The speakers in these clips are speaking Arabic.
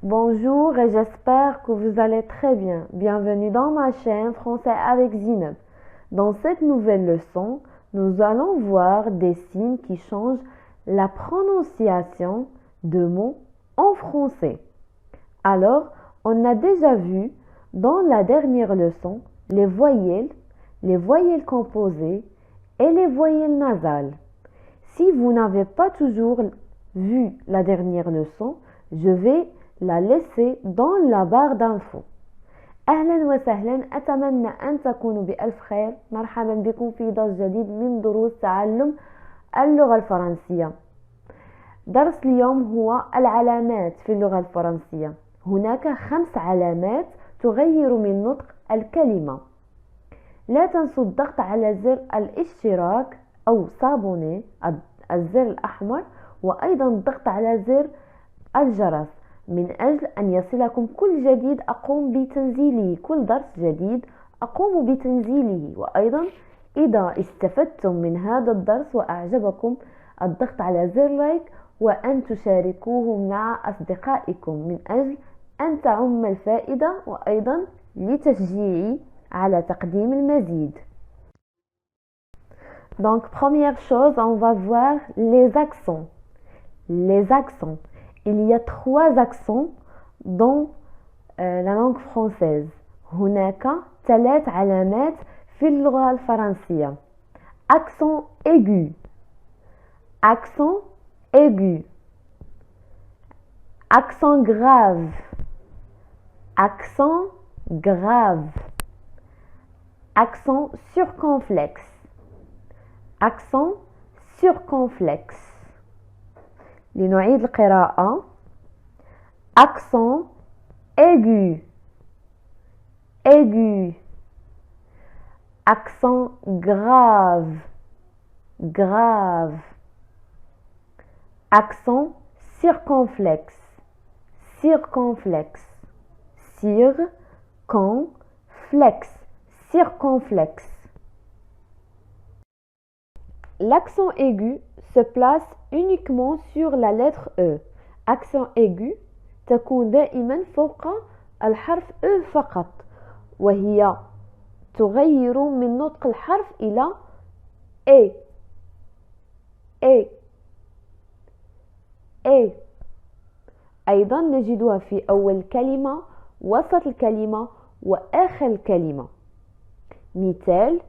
Bonjour et j'espère que vous allez très bien. Bienvenue dans ma chaîne Français avec Zineb. Dans cette nouvelle leçon, nous allons voir des signes qui changent la prononciation de mots en français. Alors, on a déjà vu dans la dernière leçon les voyelles composées et les voyelles nasales. Si vous n'avez pas toujours vu la dernière leçon, je vais la laisser dans la barre d'infos. أهلا وسهلا، أتمنى أن تكونوا بألف خير. مرحبا بكم في درس جديد من دروس تعلم اللغة الفرنسية. درس اليوم هو العلامات في اللغة الفرنسية. هناك 5 علامات تغير من نطق الكلمة. لا تنسوا الضغط على زر الاشتراك أو صابوني، الزر الأحمر، وأيضا الضغط على زر الجرس من أجل أن يصلكم كل جديد أقوم بتنزيله. كل درس جديد أقوم بتنزيله. وأيضا إذا استفدتم من هذا الدرس وأعجبكم الضغط على زر لايك وأن تشاركوه مع أصدقائكم من أجل أن تعم الفائدة وأيضا لتشجيعي على تقديم المزيد. Donc première chose, on va voir les accents. Les accents. Il y a 3 accents dans la langue française. هناك 3 علامات في اللغة الفرنسية. Accent aigu, accent aigu, accent grave, accent grave, accent circonflexe, accent circonflexe. لنعيد القراءة. accent aigu, aigu, accent grave, grave, accent circonflexe, circonflexe, circonflexe, circonflexe. L'accent aigu se place uniquement sur la lettre E. accent aigu تكون دائما فوق الحرف E فقط، وهي تغير من نطق الحرف إلى E. E. E. أيضا نجدها في أول كلمة، وسط الكلمة، وآخر الكلمة. مثال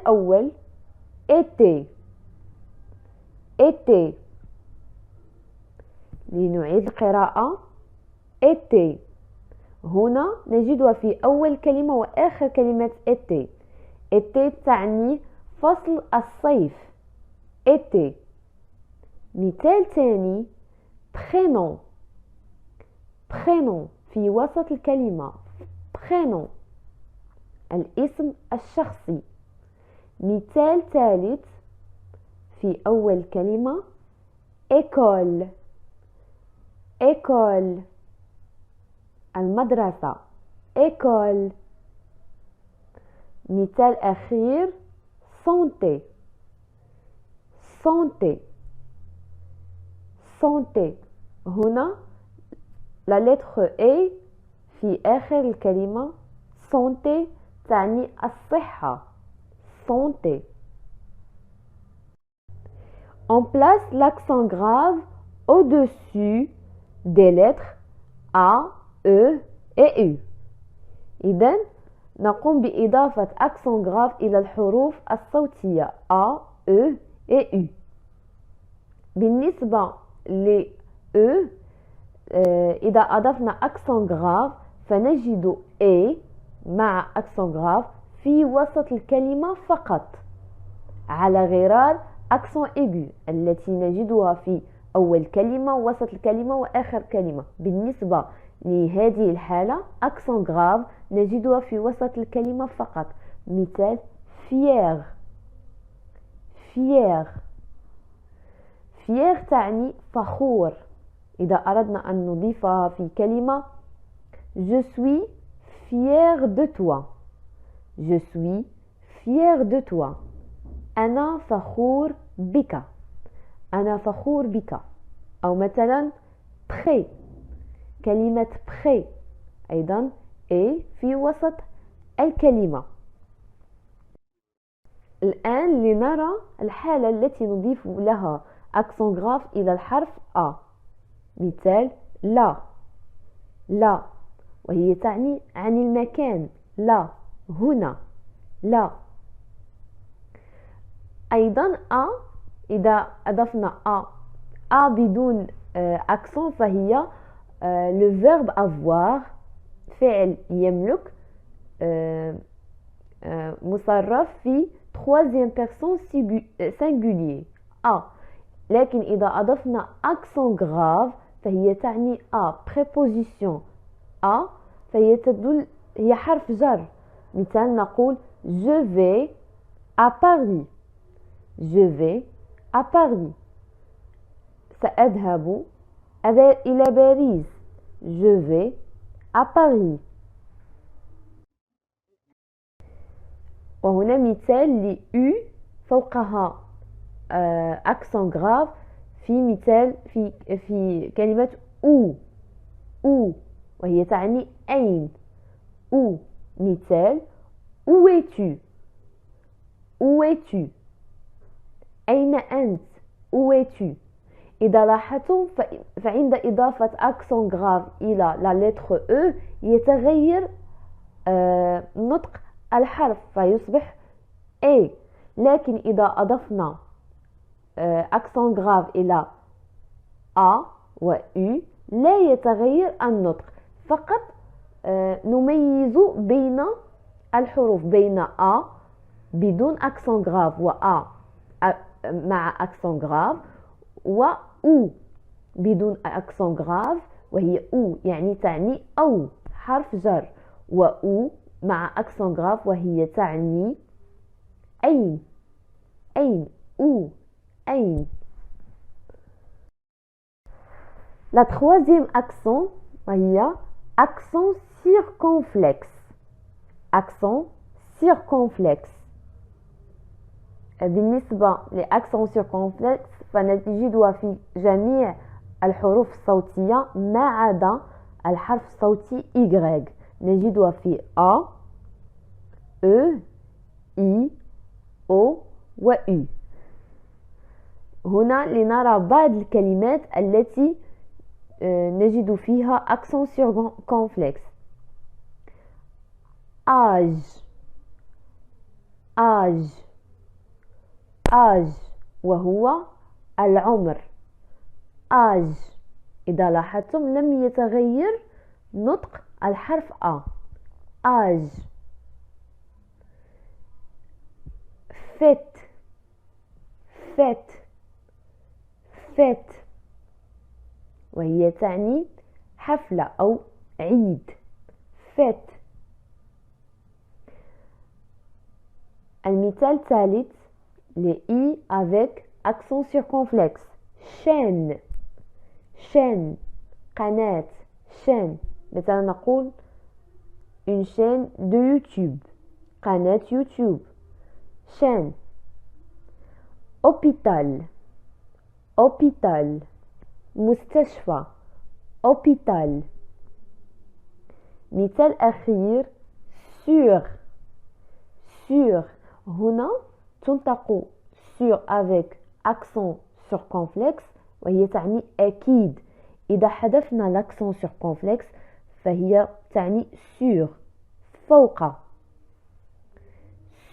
أول été. été. لنعيد القراءة. été. هنا نجدها في أول كلمة وآخر كلمة été. été تعني فصل الصيف. été. مثال ثاني prénom. prénom في وسط الكلمة. prénom الاسم الشخصي. مثال ثالث في أول كلمة école. école المدرسة. école. مثال أخير santé. santé. santé. هنا la lettre A في آخر الكلمة. santé تعني الصحة. santé. On place l'accent grave au-dessus des lettres A, E et U. إذن نقوم بإضافة accent grave إلى الحروف الصوتية A, E et U. بالنسبة ل E إذا أضفنا accent grave فنجد A مع accent grave في وسط الكلمة فقط، على غرار accent aigu التي نجدها في أول كلمة، وسط الكلمة، وآخر كلمة. بالنسبة لهذه الحالة accent grave نجدها في وسط الكلمة فقط. مثال fier. fier. fier تعني فخور. إذا أردنا أن نضيفها في كلمة je suis fier de toi. je suis fier de toi. أنا فخور بك. أنا فخور بك. أو مثلا très كلمة près أيضا A في وسط الكلمة. الآن لنرى الحالة التي نضيف لها أكسون غراف إلى الحرف A. مثال لا، لا، وهي تعني عن المكان، لا، هنا، لا. أيضا A إذا أضفنا A بدون أكسون فهي le verbe avoir، فعل يملك مصرف في troisième personne singulier A. لكن إذا أضفنا accent grave فهي تعني A préposition A، فهي تدل، هي حرف جر. مثال نقول je vais à Paris، je vais à Paris. سأذهب إلى باريس، je vais à Paris. وهنا مثال ل U فوقها accent grave في مثال في كلمة où، وهي تعني أين، où. مثال où es-tu، où es-tu، أين أنت، où es-tu. إذا لاحظتم فعند إضافة accent grave إلى la lettre E يتغير نطق الحرف فيصبح A. لكن إذا أضفنا accent grave إلى A و U لا يتغير النطق، فقط نميز بين الحروف، بين A بدون accent grave و A مع accent grave و U بدون accent grave وهي U يعني تعني أو حرف جر، و U مع accent grave وهي تعني أين، أين، où، أين. La troisième accent وهي accent circonflexe. accent circonflexe. بالنسبة لأكسون circonflexe فنجدها في جميع الحروف الصوتية ما عدا الحرف الصوتي Y. نجدها في A، E، I، O و U. هنا لنرى بعض الكلمات التي نجد فيها accent circonflexe. âge، âge، âge وهو العمر، âge. إذا لاحظتم لم يتغير نطق الحرف A، âge. fête، fête، fête وهي تعني حفلة أو عيد، fête. المثال الثالث les I avec accent circonflexe. chaîne، chaîne، قناة، chaîne. مثلا نقول une chaîne de YouTube، قناة يوتيوب، chaîne. hôpital، hôpital، مستشفى، hôpital. مثال أخير sur، sur. هنا تنطق sur avec accent circonflexe وهي تعني أكيد. إذا حذفنا l'accent circonflexe فهي تعني sur، فوق،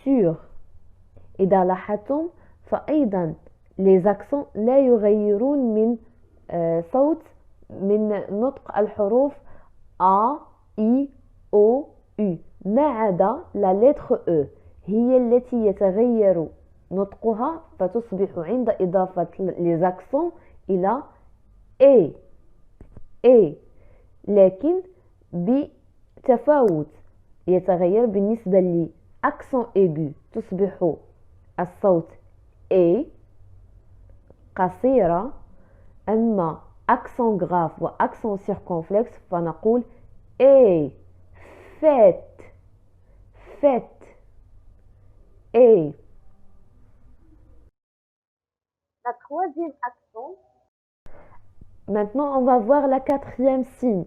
sur. إذا لاحظتم فأيضا les accents لا يغيرون من صوت، من نطق الحروف A، I، O، U ما عدا la lettre E، هي التي يتغير نطقها فتصبح عند إضافة les accents إلى A، A. لكن بتفاوت، يتغير بالنسبة لأكسون aigu تصبح الصوت A قصيرة، أما أكسون غراف وأكسون سيركونفلكس فنقول A، fête، fête، A. La troisième accent. Maintenant, on va voir la quatrième signe.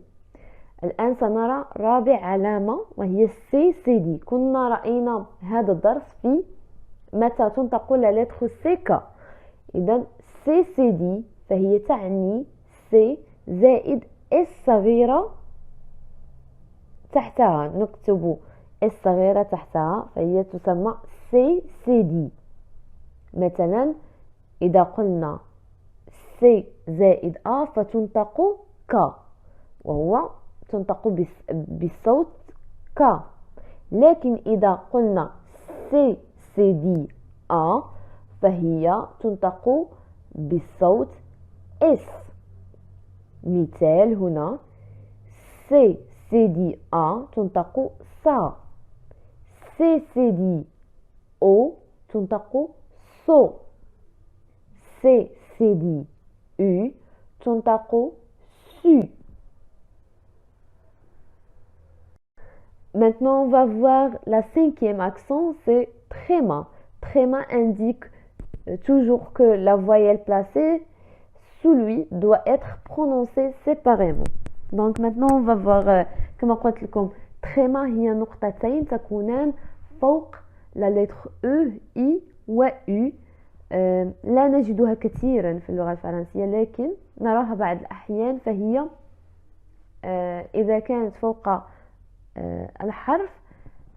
الآن سنرى رابع علامة وهي السي سي دي. كنا رأينا هذا الدرس في متى تنطق لا لتر سي كا. إذن سي سي دي فهي تعني سي زائد اس صغيرة تحتها، نكتب اس صغيرة تحتها فهي تسمى سي سي دي. مثلا إذا قلنا سي زائد أ فتنطق ك، وهو تنطق بالصوت ك. لكن إذا قلنا سي سي دي أ فهي تنطق بالصوت اس. مثال هنا سي سي دي أ تنطق سا، سي سي دي أو تنطق سو، سي سي دي U تنطق su. Maintenant, on va voir la cinquième accent, c'est tréma. Tréma indique toujours que la voyelle placée sous lui doit être prononcée séparément. Donc maintenant, on va voir كما قلت لكم تريما هي نقطتين تكونان فوق la lettre E, I و U. لا نجدها كثيرا في اللغة الفرنسية، لكن نراها بعض الأحيان، فهي إذا كانت فوق الحرف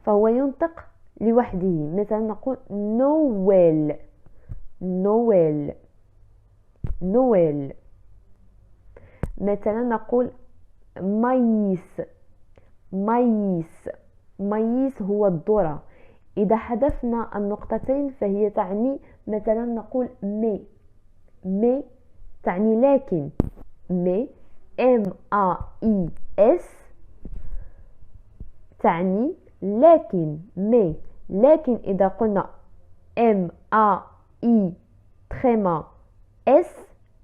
فهو ينطق لوحده. مثلا نقول نويل، نويل، نويل. مثلا نقول مايس، مايس، مايس هو الذرة. إذا حذفنا النقطتين فهي تعني مثلا نقول مي، مي تعني لكن، مي M A I S تعني لكن، مي. لكن إذا قلنا M A I تريما S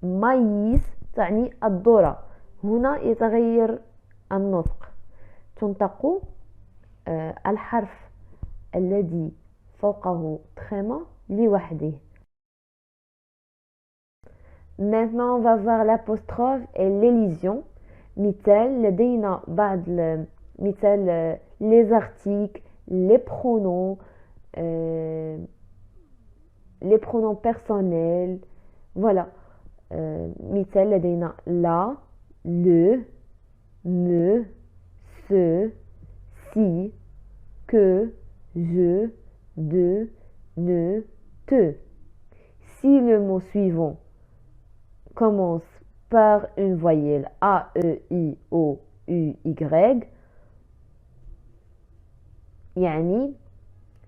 مايس تعني الذرة. هنا يتغير النطق، تنطق الحرف الذي فوقه تريما لوحده. Maintenant, on va voir l'apostrophe et l'élision. مثال لدينا بعض مثال les articles, les pronoms personnels. Voilà. مثال لدينا la, le, me, ce, si, que, je, de, ne, te. Si le mot suivant commence par une voyelle A, E, I, O, U, Y، يعني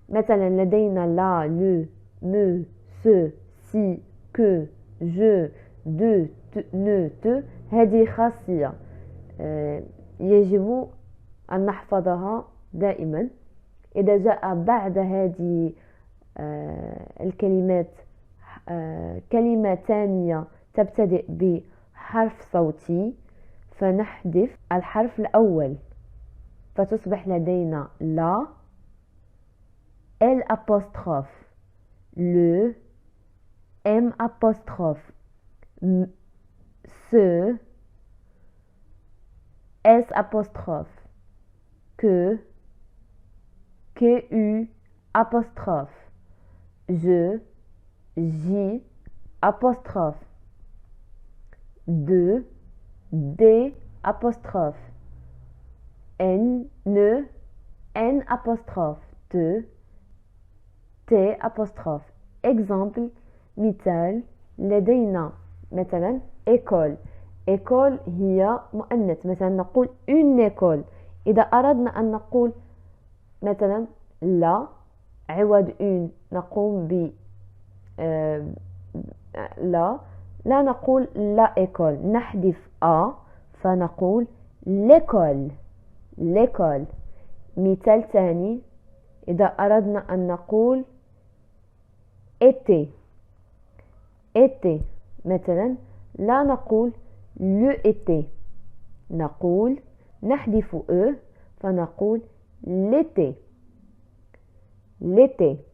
مثلا لدينا لا، لو، مو، سو، سي، كو، جو، دو، نو، تو. هذه خاصية يجب أن نحفظها دائما. إذا جاء بعد هذه الكلمات كلمة ثانية تبتدئ بحرف صوتي فنحذف الحرف الأول فتصبح لدينا لا، L apostrophe, le, M apostrophe, ce, S apostrophe, que, QU apostrophe, je, J apostrophe, de, D apostrophe, N, ne, N apostrophe, te, T apostrophe. Exemple مثال لدينا مثلا école. école هي مؤنث، مثلا نقول une école. إذا أردنا أن نقول مثلا لا عوض une نقوم ب لا نقول لا école، نحذف a فنقول l'école، l'école. مثال ثاني إذا أردنا أن نقول été، été مثلا لا نقول le été، نقول نحذف e فنقول l'été، l'été.